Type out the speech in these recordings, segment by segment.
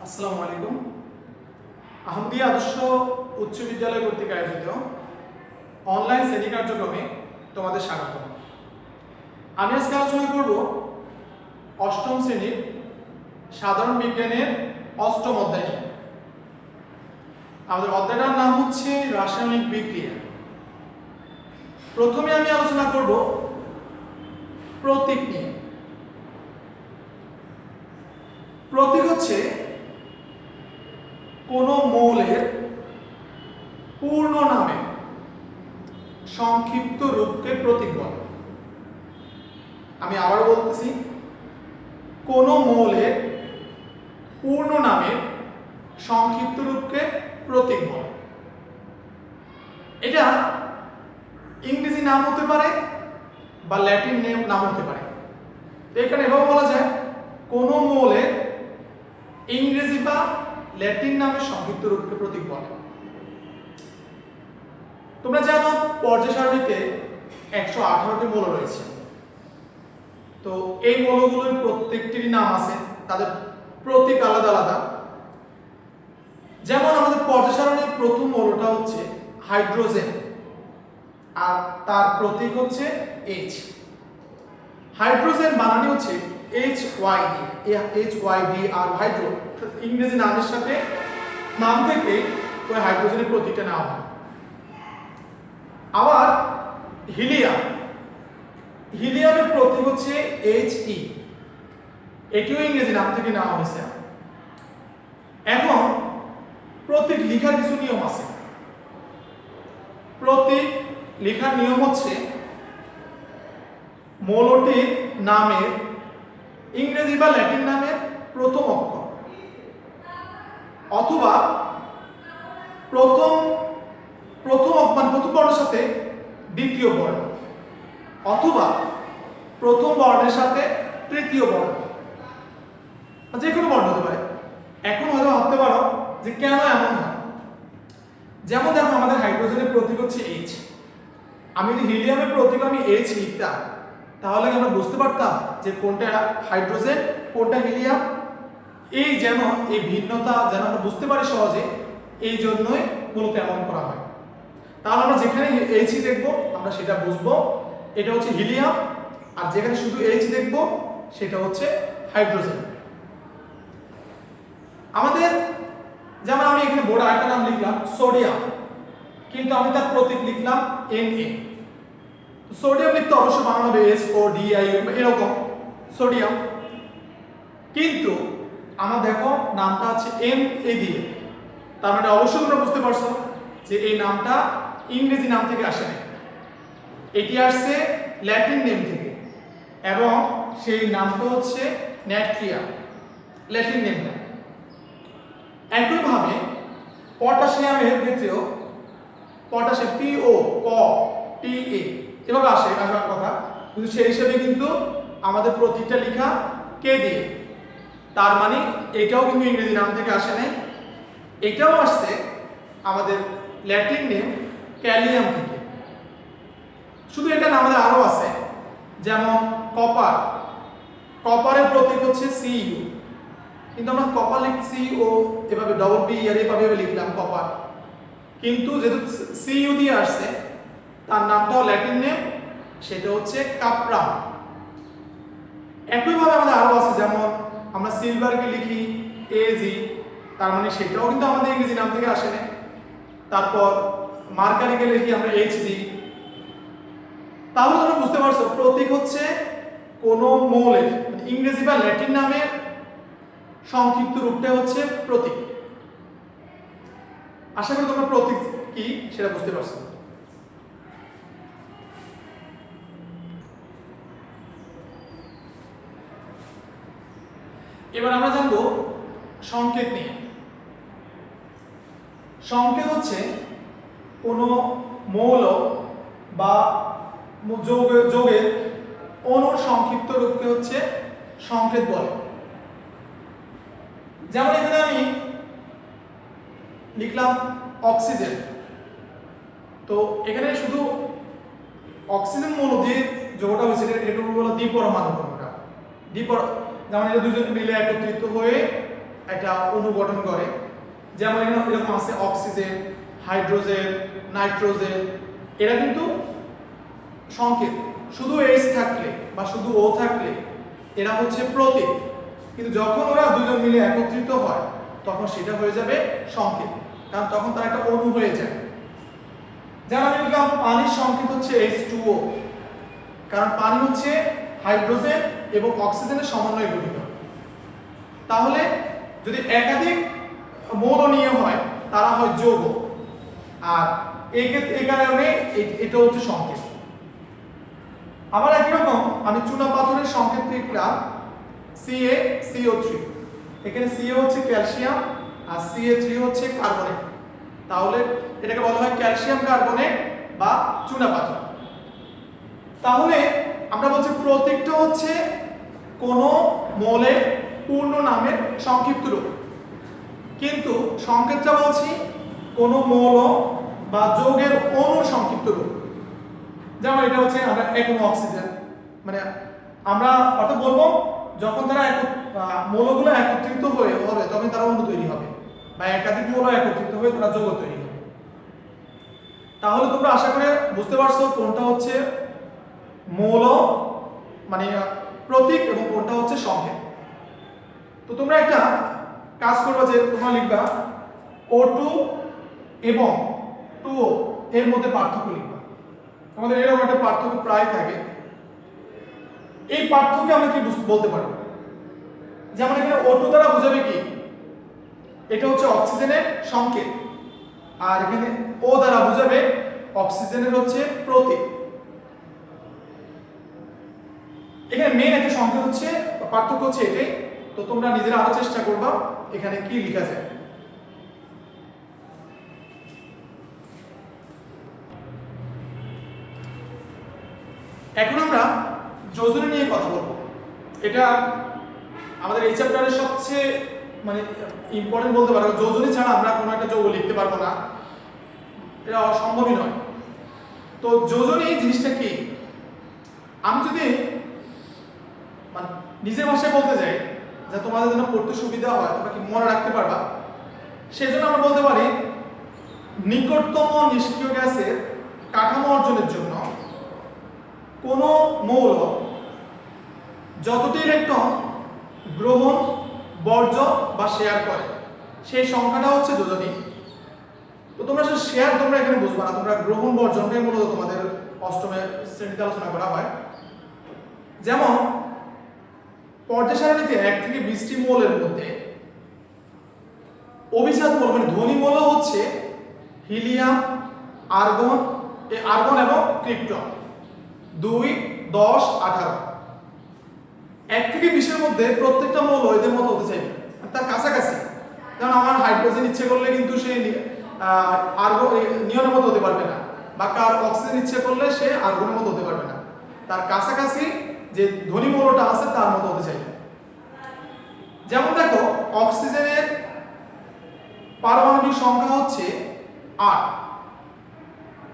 আসসালামু আলাইকুম। আহমদিয়া আদর্শ উচ্চ বিদ্যালয় কর্তৃক আয়োজিত অনলাইন শ্রেণী কার্যক্রমে তোমাদের স্বাগত। আমি আজকে আলোচনা করব অষ্টম শ্রেণীর সাধারণ বিজ্ঞানের অষ্টম অধ্যায় নিয়ে। আমাদের অধ্যায়টার নাম হচ্ছে রাসায়নিক বিক্রিয়া। প্রথমে আমি আলোচনা করব প্রতীক নিয়ে। প্রতীক হচ্ছে কোন মৌলের পূর্ণ নামে সংক্ষিপ্ত রূপকে প্রতীক বলে। আমি আবার বলতেছি, কোন মৌলের পূর্ণ নামের সংক্ষিপ্ত রূপকে প্রতীক বলে। এটা ইংরেজি নাম হতে পারে বা ল্যাটিন নাম হতে পারে। এখানে এভাবে বলা যায়, কোন মৌলের ইংরেজি বা ল্যাটিন নামের সংক্ষিপ্ত রূপকে প্রতীক বলে। তোমরা জানো পর্যায় সারণীতে 118টি মৌল রয়েছে। তো এই মৌলগুলোর প্রত্যেকটির নাম আছে, তাদের প্রতীক আলাদা আলাদা। যেমন আমাদের পর্যায় সারণীর প্রথম মৌলটা হচ্ছে হাইড্রোজেন, আর তার প্রতীক হচ্ছে H। হাইড্রোজেন বানানি হচ্ছে HYD, আর হাইড্রো ইংরেজি নামের সাথে নাম থেকে ওই হাইড্রোজেনের প্রতীকটা নেওয়া হয়। আবার হিলিয়ামের প্রতীক হচ্ছে He, এটিও ইংরেজি নাম থেকে নেওয়া হয়েছে। এখন প্রতীক লেখার কিছু নিয়ম আছে। প্রতীক লেখার নিয়ম হচ্ছে মৌলটির নামের ইংরেজি বা ল্যাটিন নামের প্রথম অক্ষর, অথবা প্রথম বর্ণের সাথে দ্বিতীয় বর্ণ, অথবা প্রথম বর্ণের সাথে তৃতীয় বর্ণ, যে কোনো বর্ণ হতে পারে। এখন হয়তো ভাবতে পারো যে কেন এমন হয়। যেমন দেখো, আমাদের হাইড্রোজেনের প্রতীক হচ্ছে H। আমি যদি হিলিয়ামের প্রতীক আমি H লিখতাম, তাহলে আমরা বুঝতে পারতাম যে কোনটা হাইড্রোজেন কোনটা হিলিয়াম। এই যেন এই ভিন্নতা যেন আমরা বুঝতে পারি সহজে, এই জন্যই মূলত এমন করা হয়। তাহলে আমরা যেখানে H দেখবো আমরা সেটা বুঝবো এটা হচ্ছে হিলিয়াম, আর যেখানে শুধু H দেখবো সেটা হচ্ছে হাইড্রোজেন। আমাদের যেমন আমি এখানে বোর্ডে আরেকটা নাম লিখলাম সোডিয়াম, কিন্তু আমি তার প্রতীক লিখলাম Na। সোডিয়াম লিখতে অবশ্যই বানানো হবে SODIUM, এরকম সোডিয়াম। কিন্তু আমার দেখো নামটা আছে Ma দিয়ে, তার মানে অবশ্যই তোমরা বুঝতে পারছো যে এই নামটা ইংরেজি নাম থেকে আসে না, এটি আসছে ল্যাটিন নেম থেকে, এবং সেই নামটা হচ্ছে ন্যাট্রিয়াম, ল্যাটিন নেমটা। একইভাবে পটাশিয়ামের ক্ষেত্রেও পটাশিয়াম POTA এভাবে আসার কথা, কিন্তু সেই হিসেবে কিন্তু আমাদের প্রতীকটা লেখা K দিয়ে, তার মানে এটাও কিন্তু ইংরেজি নাম থেকে আসে নাই, এটাও আসছে আমাদের ল্যাটিন নেম ক্যালিয়াম থেকে। শুধু এটা না, আমাদের আরো আছে, যেমন কপারের প্রতীক হচ্ছে Cu, কিন্তু আমরা কপার লিখছি এভাবে BE এভাবে লিখলাম কপার, কিন্তু যেহেতু Cu দিয়ে আসছে তার নামটাও ল্যাটিন নেম, সেটা হচ্ছে কাপ্রাম। একইভাবে আমাদের আরো আছে, যেমন আমরা সিলভারকে লিখি Ag, তার মানে সেটাও কিন্তু আমাদের ইংরেজি নাম থেকে আসে না। তারপর মার্কারিকে লিখি আমরা Hg। তাহলে তোমরা বুঝতে পারছো প্রতীক হচ্ছে কোন মৌলের ইংরেজি বা ল্যাটিন নামের সংক্ষিপ্ত রূপটা হচ্ছে প্রতীক। আশা করি তোমরা প্রতীক কি সেটা বুঝতে পারছো। এবার আমরা জানবো সংকেত নিয়ে। সংকেত হচ্ছে কোন মৌল বা যৌগের অণুর সংক্ষিপ্ত রূপকে হচ্ছে সংকেত বলে। যেমন এখানে আমি লিখলাম অক্সিজেন, তো এখানে শুধু অক্সিজেন মৌল দিয়ে যৌগটা হয়েছে, এটাকে বলা দ্বিপরমাণু। যেমন এটা দুজন মিলে একত্রিত হয়ে একটা অণু গঠন করে। যেমন এরকম আছে অক্সিজেন, হাইড্রোজেন, নাইট্রোজেন, এরা কিন্তু সংকেত। শুধু H থাকলে বা শুধু O থাকলে এরা হচ্ছে প্রতীক, কিন্তু যখন ওরা দুজন মিলে একত্রিত হয় তখন সেটা হয়ে যাবে সংকেত, কারণ তখন তারা একটা অণু হয়ে যায়। যেমন আমি লিখলাম পানির সংকেত হচ্ছে H2O, কারণ পানি হচ্ছে হাইড্রোজেন এবং অক্সিজেনের সমন্বয়ে গঠিত। তাহলে যদি একাধিক মৌল নিয়ে হয় তারা হয় যৌগ, আর এই কারণে এটা হচ্ছে সংকেত। আবার একই রকম আমি চুনা পাথরের সংকেত লিখলাম CaCO3, এখানে Ca হচ্ছে ক্যালসিয়াম আর Ca3 হচ্ছে কার্বনেট, তাহলে এটাকে বলা হয় ক্যালসিয়াম কার্বনেট বা চুনা পাথর। তাহলে আমরা বলছি প্রতীকটা হচ্ছে কোন মৌলের পূর্ণ নামের সংক্ষিপ্ত রূপ, কিন্তু সংকেতটা বলছি কোন মৌল বা যৌগের অণুর সংক্ষিপ্ত রূপ। যেমন এটা হচ্ছে আমরা একক অক্সিজেন, মানে আমরা অর্থাৎ বলবো যখন তারা মৌলগুলো একত্রিত হয়ে হবে তখন তারা অণু তৈরি হবে, বা একাধিক মৌল একত্রিত হয়ে তারা যৌগ তৈরি হবে। তাহলে তোমরা আশা করে বুঝতে পারছো কোনটা হচ্ছে মৌল মানে প্রতীক এবং কোনটা হচ্ছে সংকেত। তো তোমরা একটা কাজ করবে যে তোমরা লিখবা O2 এবং 2O এর মধ্যে পার্থক্য লিখবা। আমাদের এরকম একটা পার্থক্য প্রায় থাকে। এই পার্থক্যকে আমরা কি বলতে পারি? যেমন এখানে O2 দ্বারা বোঝাবে কি, এটা হচ্ছে অক্সিজেনের সংকেত, আর এখানে O দ্বারা বোঝাবে অক্সিজেনের হচ্ছে প্রতীক। এখানে মেইন একটা সংকেত হচ্ছে পার্থক্য হচ্ছে এটাই। তো তোমরা নিজেরা আরো চেষ্টা করবা এখানে কি লেখা যায়। এখন আমরা যোজনী নিয়ে কথা বলবো। এটা আমাদের এই চ্যাপ্টারের সবচেয়ে মানে ইম্পর্টেন্ট বলতে পারো। যোজনী ছাড়া আমরা কোনো একটা যৌগ লিখতে পারবো না, এটা অসম্ভবই নয়। তো যোজনী জিনিসটা কি, আমি যদি মানে নিজের ভাষায় বলতে যাই যা তোমাদের জন্য পড়তে সুবিধা হয়, তোমরা কি মনে রাখতে পারবা, সেজন্য আমরা বলতে পারি নিকটতম নিষ্ক্রিয় গ্যাসের কাঠামো অর্জনের জন্য কোন মৌল যতটি ইলেকট্রন গ্রহণ, বর্জ্য বা শেয়ার করে সেই সংখ্যাটা হচ্ছে যোজনী। তো তোমরা শুধু শেয়ার তোমরা এখানে বুঝবা না, তোমরা গ্রহণ বর্জনটাই মূলত তোমাদের অষ্টমে শ্রেণীতে আলোচনা করা হয়। যেমন পর্যায় সারণীতে 1 থেকে 20টি মৌলের মধ্যে অভিজাত মৌল মানে ধ্বনি মৌল হচ্ছে হিলিয়াম, আর্গন এবং ক্রিপ্টন 2, 10, 18। 1 থেকে 20 মধ্যে প্রত্যেকটা মৌল এদের মতো হতে চাইবে, তার কাছাকাছি। যেমন আমার হাইড্রোজেন ইচ্ছে করলে কিন্তু সে নিয়নের মতো হতে পারবে না, বা কার অক্সিজেন ইচ্ছে করলে সে আর্গনের মতো হতে পারবে না, তার কাছাকাছি যে ধ্বনি মৌলটা আছে তার মতো হতে চাইবে। যেমন দেখো অক্সিজেনের পারমাণবিক সংখ্যা হচ্ছে 8,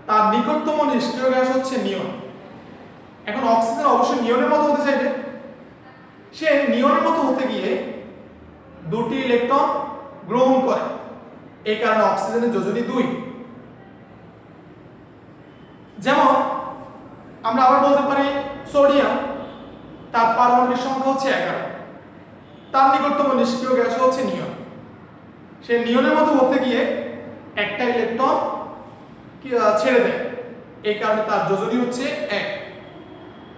তার নিকটতম নিষ্ক্রিয় গ্যাস হচ্ছে নিয়ন। এখন অক্সিজেন অবশ্যই নিয়নের মতো হতে চাইবে, সে নিয়নের মতো হতে গিয়ে 2টি ইলেকট্রন গ্রহণ করে, এই কারণে অক্সিজেনের যোজনী 2। যেমন আমরা আবার বলতে পারি সোডিয়াম, তার পারমাণবিক সংখ্যা হচ্ছে 11, তার নিকটতম নিষ্ক্রিয় গ্যাস হচ্ছে নিয়ন। সে নিয়নের মতো হতে গিয়ে একটা ইলেকট্রন ছেড়ে দেয়, এই কারণে তার যোজনী হচ্ছে 1।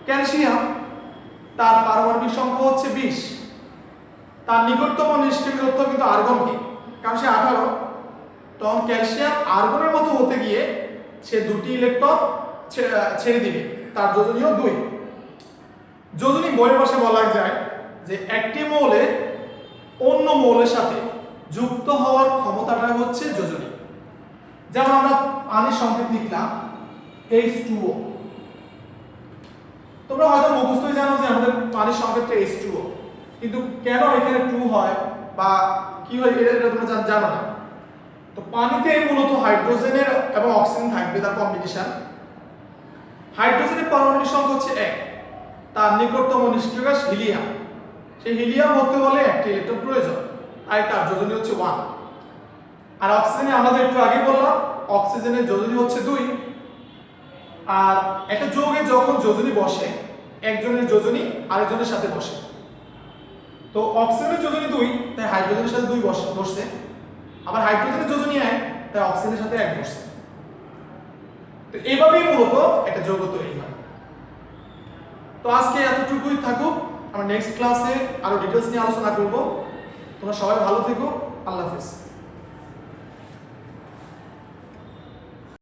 ক্যালসিয়াম, তার পারমাণবিক সংখ্যা হচ্ছে 20, তার নিকটতম নিষ্ক্রিয় তথ্য কিন্তু আর্গনকে, কারণ সে 18। তখন ক্যালসিয়াম আর্গনের মতো হতে গিয়ে সে 2টি ইলেকট্রন ছেড়ে দিবে, তার যোজনীও 2। যোজনী বইয়ের ভাষায় বলা যায় যে একটি মৌলে অন্য মৌলের সাথে যুক্ত হওয়ার ক্ষমতাটা হচ্ছে যোজনী। যেমন আমরা পানির সংকেত লিখলাম H2O, তোমরা হয়তো মুখস্থই জানো যে আমাদের পানির সংকেতটা H2O, কিন্তু কেন এখানে 2 হয় বা কি হয় এটা তোমরা জানো না। তো পানিতে মূলত হাইড্রোজেনের এবং অক্সিজেন থাকবে, তার কম্বিনেশন। হাইড্রোজেনের পারমাণবিক সংখ্যা হচ্ছে 1, তার নিকটতম নিষ্ক্রিয় গ্যাস হিলিয়াম। সেই হিলিয়াম হতে হলে একটি ইলেকট্রন প্রয়োজন, আর তার যোজনী হচ্ছে 1। আর অক্সিজেনে আমাদের একটু আগে বললাম অক্সিজেনের যোজনী হচ্ছে 2। আর একটা যৌগে যখন যোজনী বসে একজনের যোজনী আরেকজনের সাথে বসে, তো অক্সিজেনের যোজনী 2 তাই হাইড্রোজেনের সাথে 2 বসছে, আবার হাইড্রোজেনের যোজনী 1 তাই অক্সিজেনের সাথে 1 বসছে। তো এইভাবেই মূলত একটা যৌগ তৈরি হয়। তো আজকে এতটুকুই থাকুক, আমরা নেক্সট ক্লাসে আরো ডিটেইলস নিয়ে আলোচনা করব। তোমরা সবাই ভালো থেকো, আল্লাহ হাফেজ।